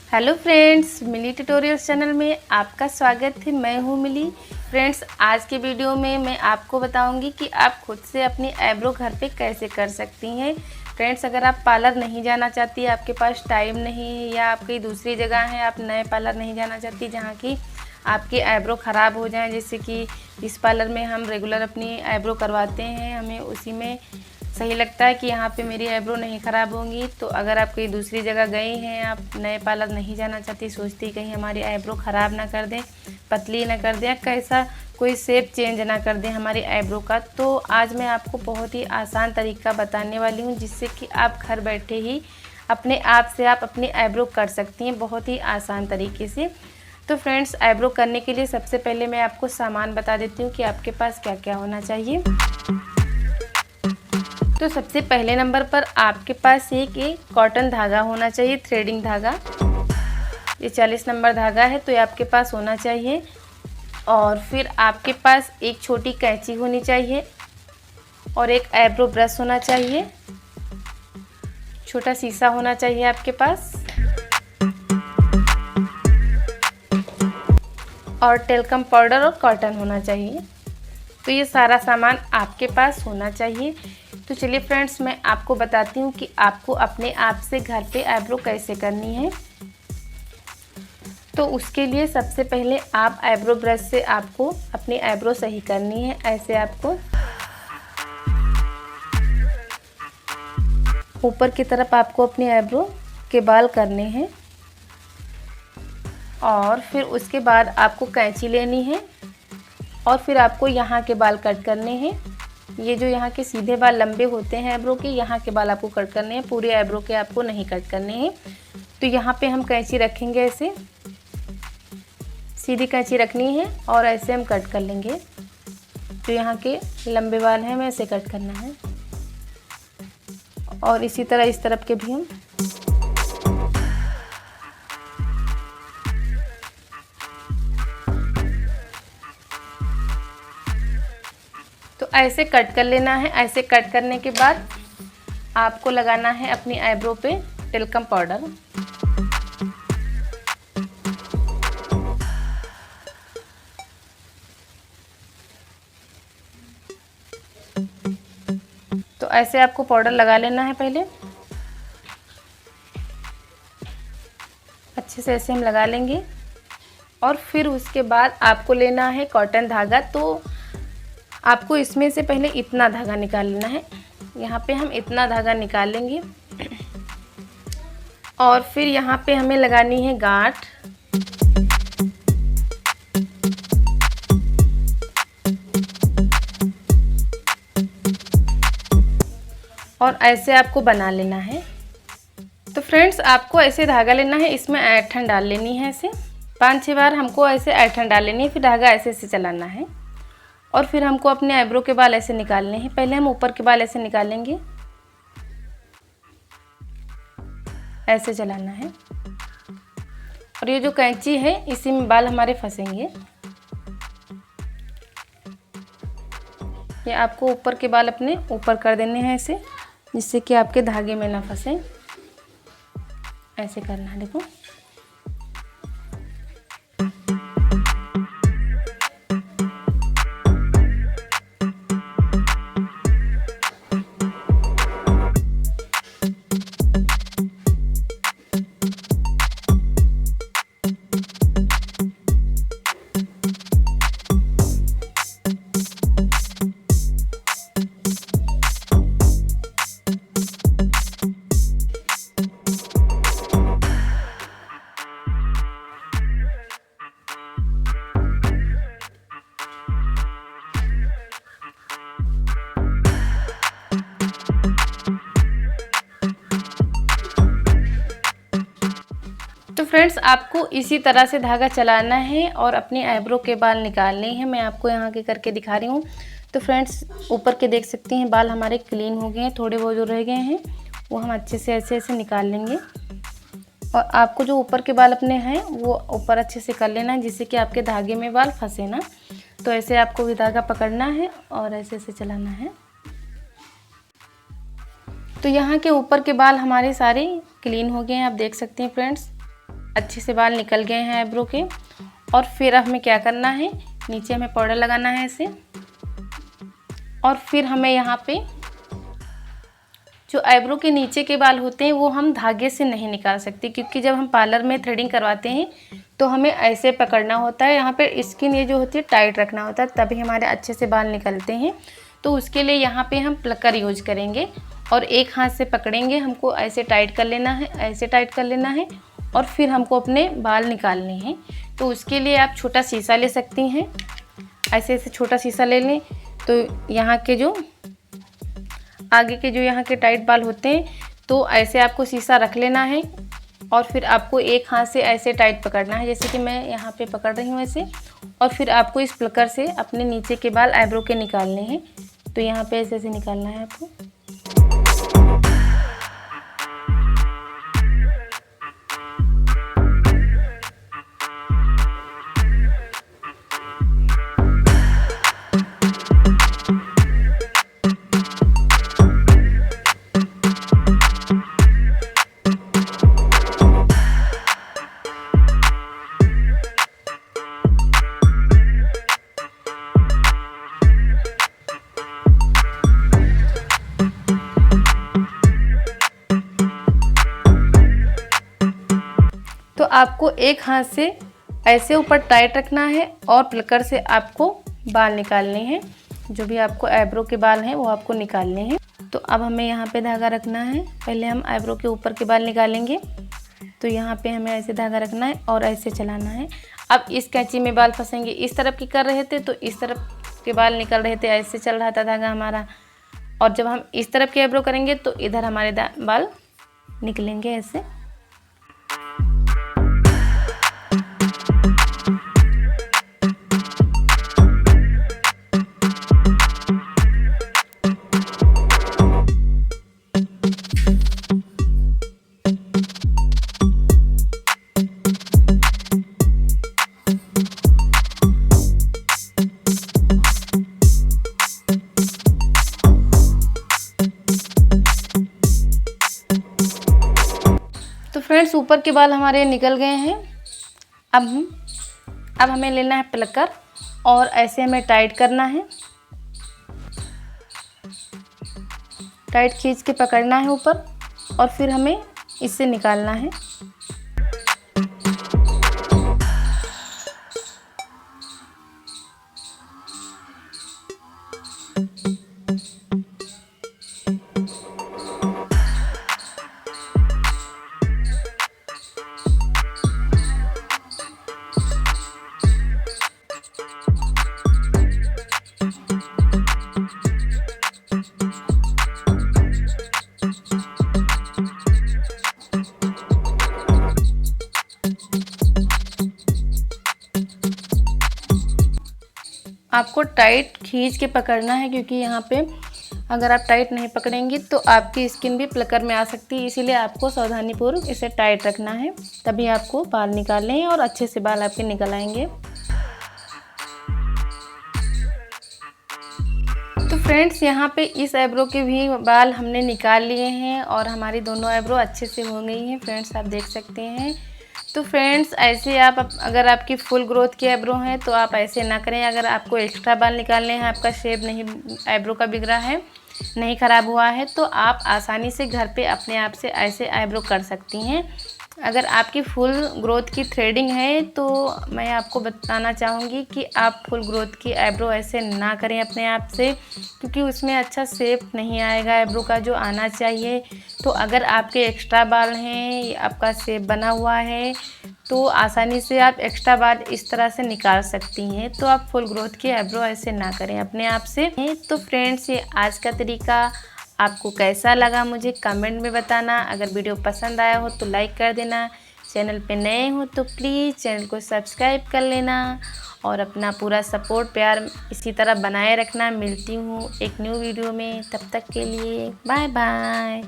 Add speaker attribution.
Speaker 1: Hello friends, मिली tutorials channel में आपका स्वागत है। मैं हूँ मिली। फ्रेंड्स, आज के वीडियो में मैं आपको बताऊंगी कि आप खुद से अपनी आईब्रो घर पे कैसे कर सकती हैं। फ्रेंड्स, अगर आप पार्लर नहीं जाना चाहती, आपके पास टाइम नहीं है या आप कहीं दूसरी जगह हैं, आप नए पार्लर नहीं जाना चाहती जहाँ की आपकी आईब्रो ख़राब हो जाए, जैसे कि जिस पार्लर में हम रेगुलर अपनी आईब्रो करवाते हैं हमें उसी में सही लगता है कि यहाँ पे मेरी आईब्रो नहीं ख़राब होंगी। तो अगर आप कहीं दूसरी जगह गए हैं, आप नए पार्लर नहीं जाना चाहती, सोचती कहीं हमारी आईब्रो ख़राब ना कर दें, पतली ना कर दें, कैसा कोई शेप चेंज ना कर दें हमारी आईब्रो का, तो आज मैं आपको बहुत ही आसान तरीका बताने वाली हूँ जिससे कि आप घर बैठे ही अपने आप से आप अपनी आईब्रो कर सकती हैं बहुत ही आसान तरीके से। तो फ्रेंड्स, आईब्रो करने के लिए सबसे पहले मैं आपको सामान बता देती हूँ कि आपके पास क्या क्या होना चाहिए। तो सबसे पहले नंबर पर आपके पास एक कॉटन धागा होना चाहिए, थ्रेडिंग धागा। ये 40 नंबर धागा है, तो ये आपके पास होना चाहिए। और फिर आपके पास एक छोटी कैंची होनी चाहिए और एक आईब्रो ब्रश होना चाहिए। छोटा शीशा होना चाहिए आपके पास और टेल्कम पाउडर और कॉटन होना चाहिए। तो ये सारा सामान आपके पास होना चाहिए। तो चलिए फ्रेंड्स, मैं आपको बताती हूँ कि आपको अपने आप से घर पे आईब्रो कैसे करनी है। तो उसके लिए सबसे पहले आप आईब्रो ब्रश से आपको अपनी आईब्रो सही करनी है। ऐसे आपको ऊपर की तरफ आपको अपनी आईब्रो के बाल करने हैं और फिर उसके बाद आपको कैंची लेनी है और फिर आपको यहाँ के बाल कट करने हैं। ये जो यहाँ के सीधे बाल लंबे होते हैं आईब्रो के, यहाँ के बाल आपको कट करने हैं, पूरे आईब्रो के आपको नहीं कट करने हैं। तो यहाँ पे हम कैंची रखेंगे, ऐसे सीधी कैंची रखनी है और ऐसे हम कट कर लेंगे। तो यहाँ के लंबे बाल हैं, हमें ऐसे कट करना है और इसी तरह इस तरफ के भी हम। तो ऐसे कट कर लेना है। ऐसे कट करने के बाद आपको लगाना है अपनी आईब्रो पे टेल्कम पाउडर। तो ऐसे आपको पाउडर लगा लेना है पहले अच्छे से, ऐसे हम लगा लेंगे और फिर उसके बाद आपको लेना है कॉटन धागा। तो आपको इसमें से पहले इतना धागा निकाल लेना है। यहाँ पे हम इतना धागा निकाल लेंगे और फिर यहाँ पे हमें लगानी है गांठ। और ऐसे आपको बना लेना है। तो फ्रेंड्स, आपको ऐसे धागा लेना है, इसमें ऐंठन डाल लेनी है। ऐसे 5-6 बार हमको ऐसे ऐंठन डाल लेनी है, फिर धागा ऐसे ऐसे चलाना है और फिर हमको अपने आईब्रो के बाल ऐसे निकालने हैं। पहले हम ऊपर के बाल ऐसे निकालेंगे, ऐसे चलाना है और ये जो कैंची है इसी में बाल हमारे फंसेंगे। ये आपको ऊपर के बाल अपने ऊपर कर देने हैं ऐसे, जिससे कि आपके धागे में ना फंसे। ऐसे करना है, देखो। तो फ्रेंड्स, आपको इसी तरह से धागा चलाना है और अपनी आईब्रो के बाल निकालने हैं। मैं आपको यहाँ के करके दिखा रही हूँ। तो फ्रेंड्स, ऊपर के देख सकते हैं बाल हमारे क्लीन हो गए हैं, थोड़े बहुत जो रह गए हैं वो हम अच्छे से ऐसे ऐसे निकाल लेंगे। और आपको जो ऊपर के बाल अपने हैं वो ऊपर अच्छे से कर लेना है, जिससे कि आपके धागे में बाल फंसे ना। तो ऐसे आपको भी धागा पकड़ना है और ऐसे ऐसे चलाना है। तो यहाँ के ऊपर के बाल हमारे सारे क्लीन हो गए हैं, आप देख सकते हैं फ्रेंड्स। अच्छे से बाल निकल गए हैं आईब्रो के। और फिर हमें क्या करना है, नीचे हमें पाउडर लगाना है ऐसे। और फिर हमें यहाँ पे जो आईब्रो के नीचे के बाल होते हैं वो हम धागे से नहीं निकाल सकते, क्योंकि जब हम पार्लर में थ्रेडिंग करवाते हैं तो हमें ऐसे पकड़ना होता है, यहाँ पे स्किन ये जो होती है टाइट रखना होता है, तभी हमारे अच्छे से बाल निकलते हैं। तो उसके लिए यहाँ पे हम प्लकर यूज करेंगे और एक हाथ से पकड़ेंगे, हमको ऐसे टाइट कर लेना है, ऐसे टाइट कर लेना है और फिर हमको अपने बाल निकालने हैं। तो उसके लिए आप छोटा शीशा ले सकती हैं, ऐसे ऐसे छोटा शीशा ले लें। तो यहाँ के जो आगे के जो यहाँ के टाइट बाल होते हैं तो ऐसे आपको शीशा रख लेना है और फिर आपको एक हाथ से ऐसे टाइट पकड़ना है, जैसे कि मैं यहाँ पे पकड़ रही हूँ ऐसे। और फिर आपको इस प्लकर से अपने नीचे के बाल आईब्रो के निकालने हैं। तो यहाँ पे ऐसे ऐसे निकालना है आपको। तो आपको एक हाथ से ऐसे ऊपर टाइट रखना है और प्लकर से आपको बाल निकालने हैं। जो भी आपको आईब्रो के बाल हैं वो आपको निकालने हैं। तो अब हमें यहाँ पे धागा रखना है। पहले हम आईब्रो के ऊपर के बाल निकालेंगे। तो यहाँ पे हमें ऐसे धागा रखना है और ऐसे चलाना है। अब इस कैंची में बाल फंसेंगे, इस तरफ की कर रहे थे तो इस तरफ के बाल निकल रहे थे, ऐसे चल रहा था धागा हमारा। और जब हम इस तरफ के आईब्रो करेंगे तो इधर हमारे बाल निकलेंगे ऐसे। तो फ्रेंड्स ऊपर के बाल हमारे निकल गए हैं। अब हमें लेना है प्लकर और ऐसे हमें टाइट करना है, टाइट खींच के पकड़ना है ऊपर और फिर हमें इससे निकालना है। आपको टाइट खींच के पकड़ना है, क्योंकि यहाँ पे अगर आप टाइट नहीं पकड़ेंगी तो आपकी स्किन भी प्लकर में आ सकती है। इसीलिए आपको सावधानीपूर्वक इसे टाइट रखना है, तभी आपको बाल निकालने हैं और अच्छे से बाल आपके निकल आएंगे। तो फ्रेंड्स यहाँ पे इस आईब्रो के भी बाल हमने निकाल लिए हैं और हमारी दोनों आईब्रो अच्छे से हो गई हैं। फ्रेंड्स आप देख सकते हैं। तो फ्रेंड्स ऐसे आप अगर आपकी फुल ग्रोथ की आईब्रो है तो आप ऐसे ना करें। अगर आपको एक्स्ट्रा बाल निकालने हैं, आपका शेप नहीं आईब्रो का बिगड़ा है, नहीं ख़राब हुआ है, तो आप आसानी से घर पे अपने आप से ऐसे आईब्रो कर सकती हैं। अगर आपकी फुल ग्रोथ की थ्रेडिंग है तो मैं आपको बताना चाहूँगी कि आप फुल ग्रोथ की आईब्रो ऐसे ना करें अपने आप से, क्योंकि उसमें अच्छा शेप नहीं आएगा आईब्रो का जो आना चाहिए। तो अगर आपके एक्स्ट्रा बाल हैं, आपका शेप बना हुआ है, तो आसानी से आप एक्स्ट्रा बाल इस तरह से निकाल सकती हैं। तो आप फुल ग्रोथ की आईब्रो ऐसे ना करें अपने आप से। तो फ्रेंड्स ये आज का तरीका आपको कैसा लगा मुझे कमेंट में बताना। अगर वीडियो पसंद आया हो तो लाइक कर देना। चैनल पे नए हो तो प्लीज़ चैनल को सब्सक्राइब कर लेना और अपना पूरा सपोर्ट प्यार इसी तरह बनाए रखना। मिलती हूँ एक न्यू वीडियो में, तब तक के लिए बाय बाय।